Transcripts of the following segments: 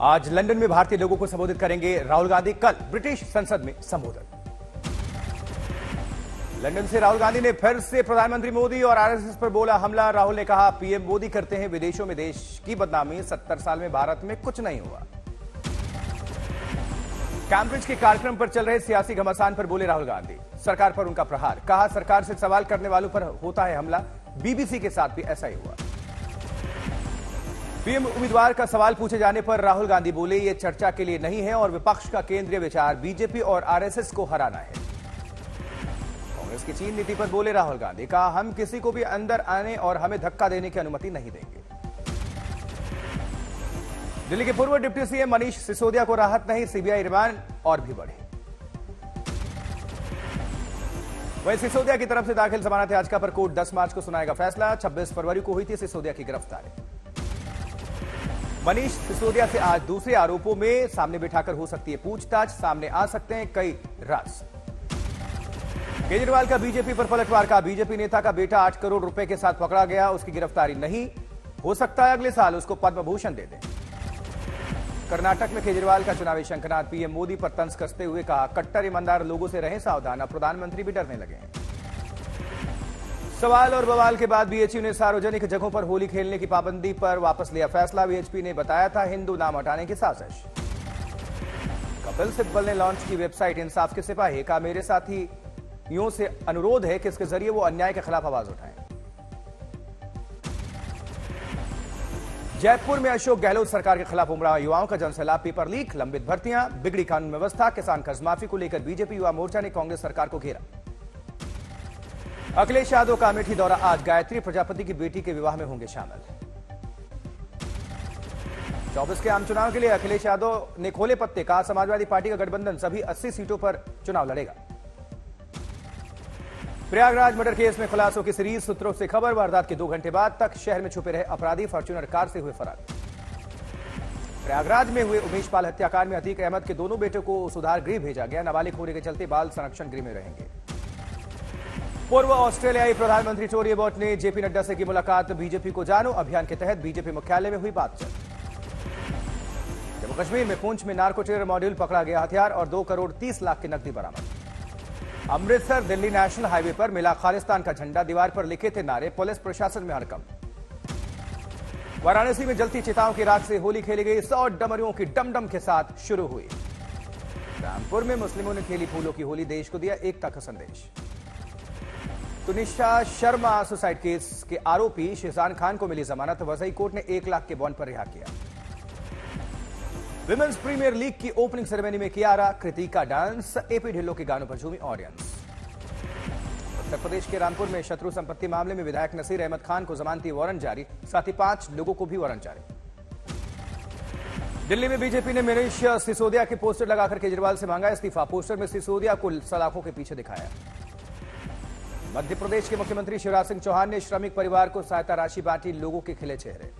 आज लंदन में भारतीय लोगों को संबोधित करेंगे राहुल गांधी। कल ब्रिटिश संसद में संबोधन। लंदन से राहुल गांधी ने फिर से प्रधानमंत्री मोदी और आरएसएस पर बोला हमला। राहुल ने कहा पीएम मोदी करते हैं विदेशों में देश की बदनामी, 70 साल में भारत में कुछ नहीं हुआ। कैम्ब्रिज के कार्यक्रम पर चल रहे सियासी घमासान पर बोले राहुल गांधी, सरकार पर उनका प्रहार। कहा सरकार से सवाल करने वालों पर होता है हमला। बीबीसी के साथ भी ऐसा ही हुआ। पीएम उम्मीदवार का सवाल पूछे जाने पर राहुल गांधी बोले ये चर्चा के लिए नहीं है और विपक्ष का केंद्रीय विचार बीजेपी और आरएसएस को हराना है। कांग्रेस की चीन नीति पर बोले राहुल गांधी, कहा हम किसी को भी अंदर आने और हमें धक्का देने की अनुमति नहीं देंगे। दिल्ली के पूर्व डिप्टी सीएम मनीष सिसोदिया को राहत नहीं, सीबीआई रिमांड और भी बढ़े। वहीं सिसोदिया की तरफ से दाखिल जमानत याचिका पर कोर्ट 10 मार्च को सुनाएगा फैसला। 26 फरवरी को हुई थी सिसोदिया की गिरफ्तारी। मनीष सिसोदिया से आज दूसरे आरोपों में सामने बिठाकर हो सकती है पूछताछ। सामने आ सकते हैं कई राज। केजरीवाल का बीजेपी पर पलटवार। का बीजेपी नेता का बेटा 8 करोड़ रुपए के साथ पकड़ा गया, उसकी गिरफ्तारी नहीं हो सकता है अगले साल उसको पद्म भूषण दे दें। कर्नाटक में केजरीवाल का चुनावी शंखनाद। पीएम मोदी पर तंज कसते हुए कहा कट्टर ईमानदार लोगों से रहें सावधान, अब प्रधानमंत्री भी डरने लगे हैं। सवाल और बवाल के बाद बीएचयू ने सार्वजनिक जगहों पर होली खेलने की पाबंदी पर वापस लिया फैसला। बीएचपी ने बताया था हिंदू नाम हटाने की साजिश। कपिल सिब्बल ने लॉन्च की वेबसाइट इंसाफ के सिपाही। कहा मेरे साथियों से अनुरोध है कि इसके जरिए वो अन्याय के खिलाफ आवाज उठाएं। जयपुर में अशोक गहलोत सरकार के खिलाफ उमड़ा युवाओं का जनसैलाब। पेपर लीक, लंबित भर्तियां, बिगड़ी कानून व्यवस्था, किसान कर्ज माफी को लेकर बीजेपी युवा मोर्चा ने कांग्रेस सरकार को घेरा। अखिलेश यादव का अमेठी दौरा। आज गायत्री प्रजापति की बेटी के विवाह में होंगे शामिल। 24 के आम चुनाव के लिए अखिलेश यादव ने खोले पत्ते। कहा समाजवादी पार्टी का गठबंधन सभी 80 सीटों पर चुनाव लड़ेगा। प्रयागराज मर्डर केस में खुलासों की सीरीज। सूत्रों से खबर, वारदात के 2 घंटे बाद तक शहर में छुपे रहे अपराधी फॉर्च्यूनर कार से हुए फरार। प्रयागराज में हुए उमेश पाल हत्याकांड में अतीक अहमद के दोनों बेटों को सुधार गृह भेजा गया। नाबालिग होने के चलते बाल संरक्षण गृह में रहेंगे। पूर्व ऑस्ट्रेलियाई प्रधानमंत्री टोनी अबॉट ने जेपी नड्डा से की मुलाकात। बीजेपी को जानो अभियान के तहत बीजेपी मुख्यालय में हुई बातचीत। जम्मू कश्मीर में पुंछ में नार्को टेरर मॉड्यूल पकड़ा गया, हथियार और 2 करोड़ 30 लाख की नकदी बरामद। अमृतसर दिल्ली नेशनल हाईवे पर मिला खालिस्तान का झंडा, दीवार पर लिखे थे नारे, पुलिस प्रशासन में हड़कंप। वाराणसी में जलती चिताओं की राख से होली खेली गई, 100 डमरुओं की डमडम के साथ शुरू हुई। रामपुर में मुस्लिमों ने खेली फूलों की होली, देश को दिया एकता का संदेश। तुनिशा शर्मा सुसाइड केस के आरोपी शहजान खान को मिली जमानत, वसई कोर्ट ने 1 लाख के बॉन्ड पर रिहा किया। विमेंस प्रीमियर लीग की ओपनिंग सेरेमनी में कियारा कृतिका डांस, एपी ढिल्लों के गानों पर झूमी ऑडियंस। उत्तर प्रदेश के रामपुर में शत्रु संपत्ति मामले में विधायक नसीर अहमद खान को जमानती वारंट जारी, साथ ही 5 लोगों को भी वारंट जारी। दिल्ली में बीजेपी ने मनीष सिसोदिया के पोस्टर लगाकर केजरीवाल से मांगा इस्तीफा। पोस्टर में सिसोदिया को सलाखों के पीछे दिखाया। मध्य प्रदेश के मुख्यमंत्री शिवराज सिंह चौहान ने श्रमिक परिवार को सहायता राशि बांटी, लोगों के खिले चेहरे।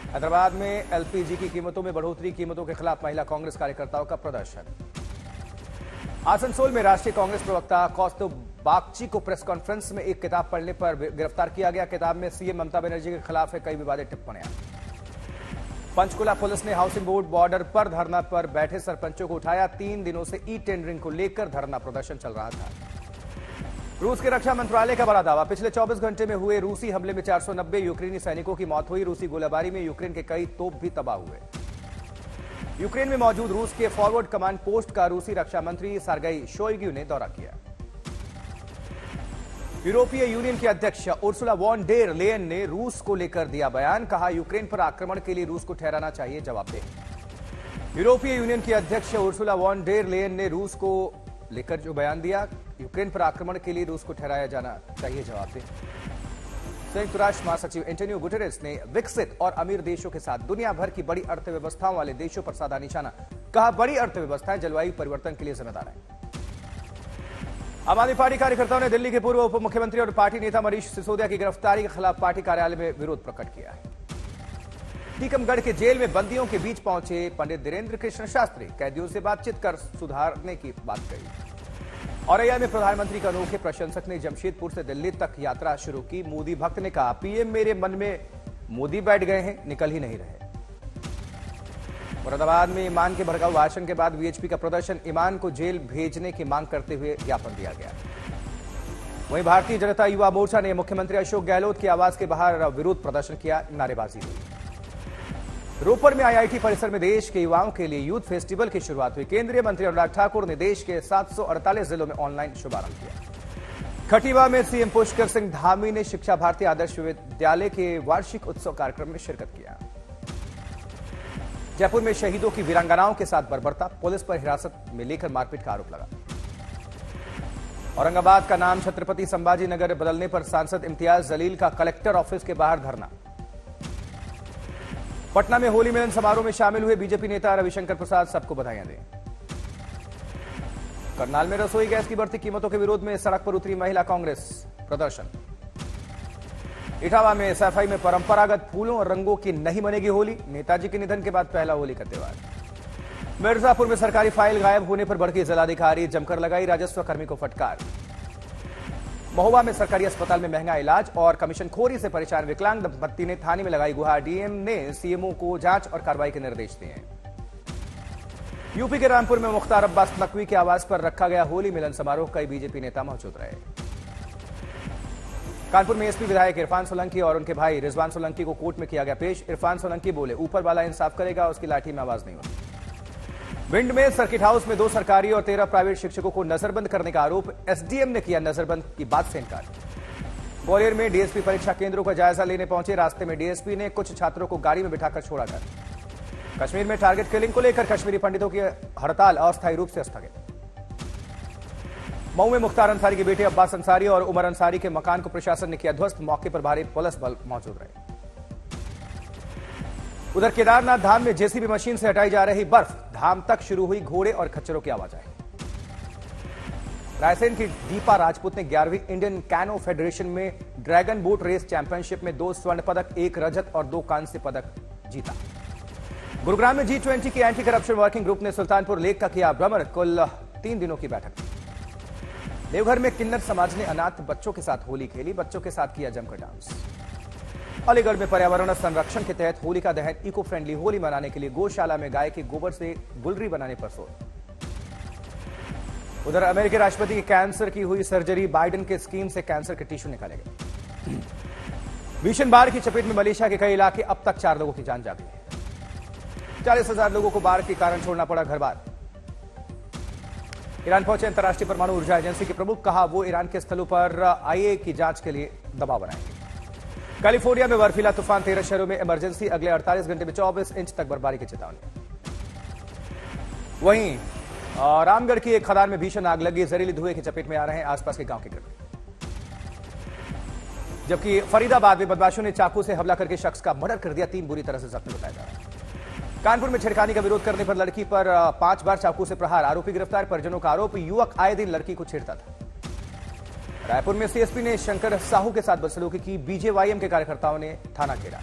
हैदराबाद में एलपीजी की कीमतों में बढ़ोतरी, कीमतों के खिलाफ महिला कांग्रेस कार्यकर्ताओं का प्रदर्शन। आसनसोल में राष्ट्रीय कांग्रेस प्रवक्ता कौस्तुभ बागची को प्रेस कॉन्फ्रेंस में एक किताब पढ़ने पर गिरफ्तार किया गया। किताब में सीएम ममता बनर्जी के खिलाफ है कई विवादित टिप्पणियां। पंचकुला पुलिस ने हाउसिंग बोर्ड बॉर्डर पर धरना पर बैठे सरपंचों को उठाया। 3 दिनों से ई टेंडरिंग को लेकर धरना प्रदर्शन चल रहा था। रूस के रक्षा मंत्रालय का बड़ा दावा, पिछले 24 घंटे में हुए रूसी हमले में 490 यूक्रेनी सैनिकों की मौत हुई। रूसी गोलाबारी में यूक्रेन के कई तोप भी तबाह हुए। यूक्रेन में मौजूद रूस के फॉरवर्ड कमांड पोस्ट का रूसी रक्षा मंत्री सर्गेई शोइगु ने दौरा किया। यूरोपीय यूनियन के अध्यक्ष उर्सुला वॉन डेर लेयन ने रूस को लेकर दिया बयान। कहा यूक्रेन पर आक्रमण के लिए रूस को ठहराना चाहिए जवाबदेह। यूरोपीय यूनियन की अध्यक्ष उर्सुला वॉन डेर लेयन ने रूस को लेकर जो बयान दिया, यूक्रेन पर आक्रमण के लिए रूस को ठहराया जाना चाहिए जवाबदेह। संयुक्त राष्ट्र महासचिव एंटोनियो गुटेरेस ने विकसित और अमीर देशों के साथ दुनिया भर की बड़ी अर्थव्यवस्थाओं वाले देशों पर साधा निशाना। कहा बड़ी अर्थव्यवस्थाएं जलवायु परिवर्तन के लिए जिम्मेदार हैं। आम आदमी पार्टी कार्यकर्ताओं ने दिल्ली के पूर्व उप मुख्यमंत्री और पार्टी नेता मनीष सिसोदिया की गिरफ्तारी के खिलाफ पार्टी कार्यालय में विरोध प्रकट किया है। टीकमगढ़ के जेल में बंदियों के बीच पहुंचे पंडित धीरेन्द्र कृष्ण शास्त्री, कैदियों से बातचीत कर सुधारने की बात कही। औरैया में प्रधानमंत्री के अनोखे प्रशंसक ने जमशेदपुर से दिल्ली तक यात्रा शुरू की। मोदी भक्त ने कहा पीएम मेरे मन में मोदी बैठ गए हैं, निकल ही नहीं रहे। मुरादाबाद में ईमान के भड़काऊ भाषण के बाद वीएचपी का प्रदर्शन, ईमान को जेल भेजने की मांग करते हुए ज्ञापन दिया गया। वहीं भारतीय जनता युवा मोर्चा ने मुख्यमंत्री अशोक गहलोत की आवास के बाहर विरोध प्रदर्शन किया, नारेबाजी हुई। रोपड़ में आईआईटी परिसर में देश के युवाओं के लिए यूथ फेस्टिवल की शुरुआत हुई। केंद्रीय मंत्री अनुराग ठाकुर ने देश के 748 जिलों में ऑनलाइन शुभारंभ किया। खटीवा में सीएम पुष्कर सिंह धामी ने शिक्षा भारती आदर्श विद्यालय के वार्षिक उत्सव कार्यक्रम में शिरकत किया। जयपुर में शहीदों की वीरांगनाओं के साथ बर्बरता, पुलिस पर हिरासत में लेकर मारपीट का आरोप लगा। औरंगाबाद का नाम छत्रपति संभाजी नगर बदलने पर सांसद इम्तियाज जलील का कलेक्टर ऑफिस के बाहर धरना। पटना में होली मिलन समारोह में शामिल हुए बीजेपी नेता रविशंकर प्रसाद, सबको बधाइयां दें। करनाल में रसोई गैस की बढ़ती कीमतों के विरोध में सड़क पर उतरी महिला कांग्रेस, प्रदर्शन। इटावा में सफाई में परंपरागत फूलों और रंगों की नहीं मनेगी होली, नेताजी के निधन के बाद पहला होली का त्योहार। मिर्जापुर में सरकारी फाइल गायब होने पर भड़की जिलाधिकारी, जमकर लगाई राजस्व कर्मी को फटकार। महोबा में सरकारी अस्पताल में महंगा इलाज और कमीशनखोरी से परेशान विकलांग दंपत्ति ने थाने में लगाई गुहार, डीएम ने सीएमओ को जांच और कार्रवाई के निर्देश दिए। यूपी के रामपुर में मुख्तार अब्बास नकवी के आवास पर रखा गया होली मिलन समारोह, कई बीजेपी नेता मौजूद रहे। कानपुर में एसपी विधायक इरफान सोलंकी और उनके भाई रिजवान सोलंकी को कोर्ट में किया गया पेश। इरफान सोलंकी बोले, ऊपर वाला इंसाफ करेगा, उसकी लाठी में आवाज नहीं होगी। भिंड में सर्किट हाउस में 2 सरकारी और 13 प्राइवेट शिक्षकों को नजरबंद करने का आरोप, एसडीएम ने किया नजरबंद की बात से इनकार। ग्वालियर में डीएसपी परीक्षा केंद्रों का जायजा लेने पहुंचे, रास्ते में डीएसपी ने कुछ छात्रों को गाड़ी में बिठाकर छोड़ा कर। कश्मीर में टारगेट किलिंग को लेकर कश्मीरी पंडितों की हड़ताल अस्थायी रूप से स्थगित। मऊ में मुख्तार अंसारी के बेटे अब्बास अंसारी और उमर अंसारी के मकान को प्रशासन ने किया ध्वस्त, मौके पर भारी पुलिस बल मौजूद रहे। उधर केदारनाथ धाम में जेसीबी मशीन से हटाई जा रही बर्फ, धाम तक शुरू हुई घोड़े और खच्चरों की आवाजाही। रायसेन की दीपा राजपूत ने 11वीं इंडियन कैनो फेडरेशन में ड्रैगन बोट रेस चैंपियनशिप में 2 स्वर्ण पदक, 1 रजत और 2 कांस्य पदक जीता। गुरुग्राम में G20 की एंटी करप्शन वर्किंग ग्रुप ने सुल्तानपुर लेक का किया भ्रमण, कुल 3 दिनों की बैठक। देवघर में किन्नर समाज ने अनाथ बच्चों के साथ होली खेली, बच्चों के साथ किया जमकर डांस। अलीगढ़ में पर्यावरण संरक्षण के तहत होलिका दहन, इको फ्रेंडली होली मनाने के लिए गौशाला में गाय के गोबर से गुलरी बनाने पर जोर। उधर अमेरिकी राष्ट्रपति की कैंसर की हुई सर्जरी, बाइडेन के स्कीम से कैंसर के टिश्यू निकाले गए। भीषण बाढ़ की चपेट में मलेशिया के कई इलाके, अब तक 4 लोगों की जान जा गई है। 40,000 लोगों को बाढ़ के कारण छोड़ना पड़ा घर बार। ईरान पहुंचे अंतर्राष्ट्रीय परमाणु ऊर्जा एजेंसी के प्रमुख, कहा वो ईरान के स्थलों पर आईएए की जांच के लिए दबाव बनाएंगे। कैलिफोर्निया में बर्फीला तूफान, 13 शहरों में इमरजेंसी, अगले 48 घंटे में 24 इंच तक बर्फबारी की चेतावनी। वहीं रामगढ़ की एक खदान में भीषण आग लगी, जहरीली धुएं की चपेट में आ रहे हैं आसपास के गांव के घर। जबकि फरीदाबाद में बदमाशों ने चाकू से हमला करके शख्स का मर्डर कर दिया, 3 बुरी तरह से जख्मी बताया जा रहा है। कानपुर में छेड़खानी का विरोध करने पर लड़की पर 5 बार चाकू से प्रहार, आरोपी गिरफ्तार। परिजनों का आरोप, युवक आए दिन लड़की को छेड़ता था। रायपुर में सीएसपी ने शंकर साहू के साथ बदसलूकी की, बीजेवाईएम के कार्यकर्ताओं ने थाना घेरा।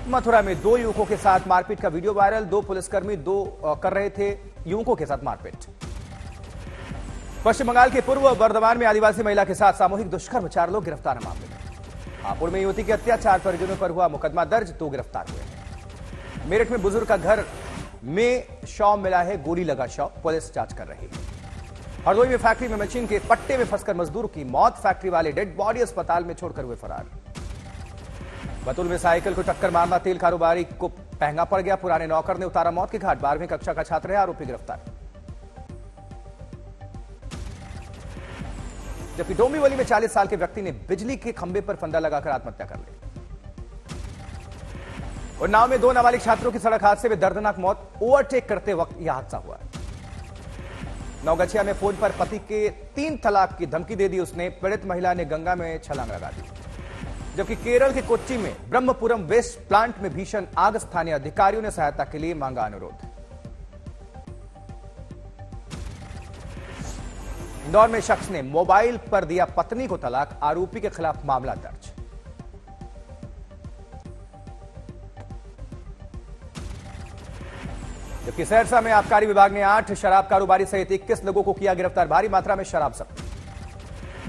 मथुरा में 2 युवकों के साथ मारपीट का वीडियो वायरल, 2 पुलिसकर्मी कर रहे थे युवकों के साथ मारपीट। पश्चिम बंगाल के पूर्व बर्धमान में आदिवासी महिला के साथ सामूहिक दुष्कर्म, 4 लोग गिरफ्तार है मामले में। हापुड़ में युवती की हत्या, 4 परिजनों पर हुआ मुकदमा दर्ज, 2 गिरफ्तार हुए हैं। मेरठ में बुजुर्ग का घर में शव मिला है, गोली लगा शव, पुलिस जांच कर रही है। हरदोई में फैक्ट्री में मशीन के पट्टे में फंसकर मजदूर की मौत, फैक्ट्री वाले डेड बॉडी अस्पताल में छोड़कर हुए फरार। बैतूल में साइकिल को टक्कर मारना तेल कारोबारी को महंगा पड़ गया, पुराने नौकर ने उतारा मौत के घाट। 12वीं कक्षा का छात्र है, आरोपी गिरफ्तार। जबकि डोंबिवली में 40 साल के व्यक्ति ने बिजली के खंभे पर फंदा लगाकर आत्महत्या कर ली। उन्नाव में 2 नाबालिग छात्रों की सड़क हादसे में दर्दनाक मौत, ओवरटेक करते वक्त यह हादसा हुआ। नवगछिया में फोन पर पति के 3 तलाक की धमकी दे दी उसने, पीड़ित महिला ने गंगा में छलांग लगा दी। जबकि केरल के कोच्चि में ब्रह्मपुरम वेस्ट प्लांट में भीषण आग, स्थानीय अधिकारियों ने सहायता के लिए मांगा अनुरोध। इंदौर में शख्स ने मोबाइल पर दिया पत्नी को तलाक, आरोपी के खिलाफ मामला दर्ज। जबकि सहरसा में आबकारी विभाग ने 8 शराब कारोबारी सहित 21 लोगों को किया गिरफ्तार, भारी मात्रा में शराब जब्त।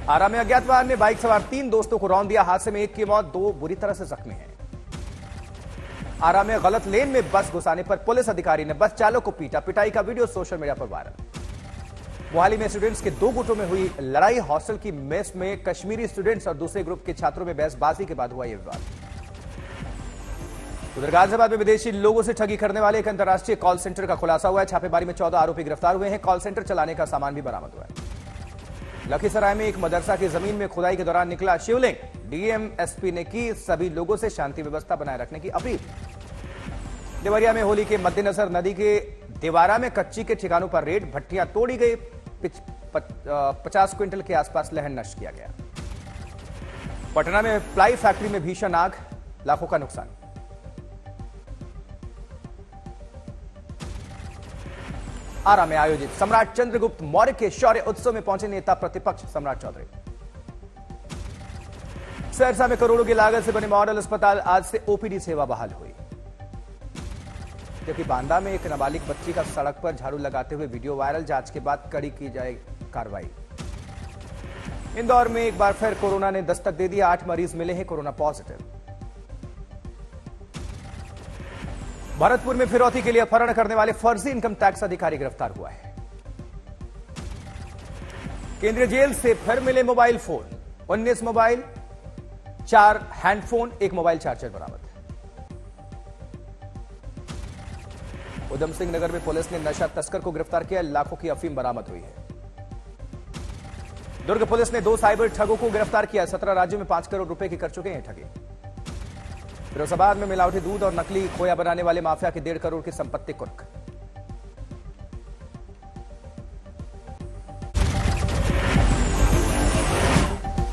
आरा में अज्ञात वाहन ने बाइक सवार 3 दोस्तों को रौंद दिया, हादसे में एक की मौत, 2 बुरी तरह से जख्मी हैं। आरा में गलत लेन में बस घुसाने पर पुलिस अधिकारी ने बस चालक को पीटा। पिटाई का वीडियो सोशल मीडिया पर वायरल। मोहाली में स्टूडेंट्स के दो गुटों में हुई लड़ाई। हॉस्टल की मेस में कश्मीरी स्टूडेंट्स और दूसरे ग्रुप के छात्रों में बहसबाजी के बाद हुआ यह विवाद। उधर गाजियाबाद में विदेशी लोगों से ठगी करने वाले एक अंतर्राष्ट्रीय कॉल सेंटर का खुलासा हुआ है। छापेमारी में 14 आरोपी गिरफ्तार हुए हैं। कॉल सेंटर चलाने का सामान भी बरामद हुआ है। लखीसराय में एक मदरसा की जमीन में खुदाई के दौरान निकला शिवलिंग। डीएम एसपी ने की सभी लोगों से शांति व्यवस्था बनाए रखने की अपील। देवरिया में होली के मद्देनजर नदी के देवारा में कच्ची के ठिकानों पर रेड। भट्टियां तोड़ी गई। 50 क्विंटल के आसपास लहन नष्ट किया गया। पटना में प्लाई फैक्ट्री में भीषण आग, लाखों का नुकसान। आरा में आयोजित सम्राट चंद्रगुप्त मौर्य के शौर्य उत्सव में पहुंचे नेता प्रतिपक्ष सम्राट चौधरी। सहरसा में करोड़ों की लागत से बने मॉडल अस्पताल आज से ओपीडी सेवा बहाल हुई। जबकि बांदा में एक नाबालिग बच्ची का सड़क पर झाड़ू लगाते हुए वीडियो वायरल। जांच के बाद कड़ी की जाए कार्रवाई। इंदौर में एक बार फिर कोरोना ने दस्तक दे दिया। 8 मरीज मिले हैं कोरोना पॉजिटिव। भरतपुर में फिरौती के लिए अपहरण करने वाले फर्जी इनकम टैक्स अधिकारी गिरफ्तार हुआ है। केंद्रीय जेल से फिर मिले mobile phone. 19 mobile, 4 handphone, 1 mobile charger बरामद। उधम सिंह नगर में पुलिस ने नशा तस्कर को गिरफ्तार किया। लाखों की अफीम बरामद हुई है। दुर्ग पुलिस ने 2 साइबर ठगों को गिरफ्तार किया। 17 राज्यों में 5 करोड़ रुपए की कर चुके हैं ठगी। फिरोजाबाद में मिलावटी दूध और नकली खोया बनाने वाले माफिया की 1.5 करोड़ की संपत्ति कुर्क।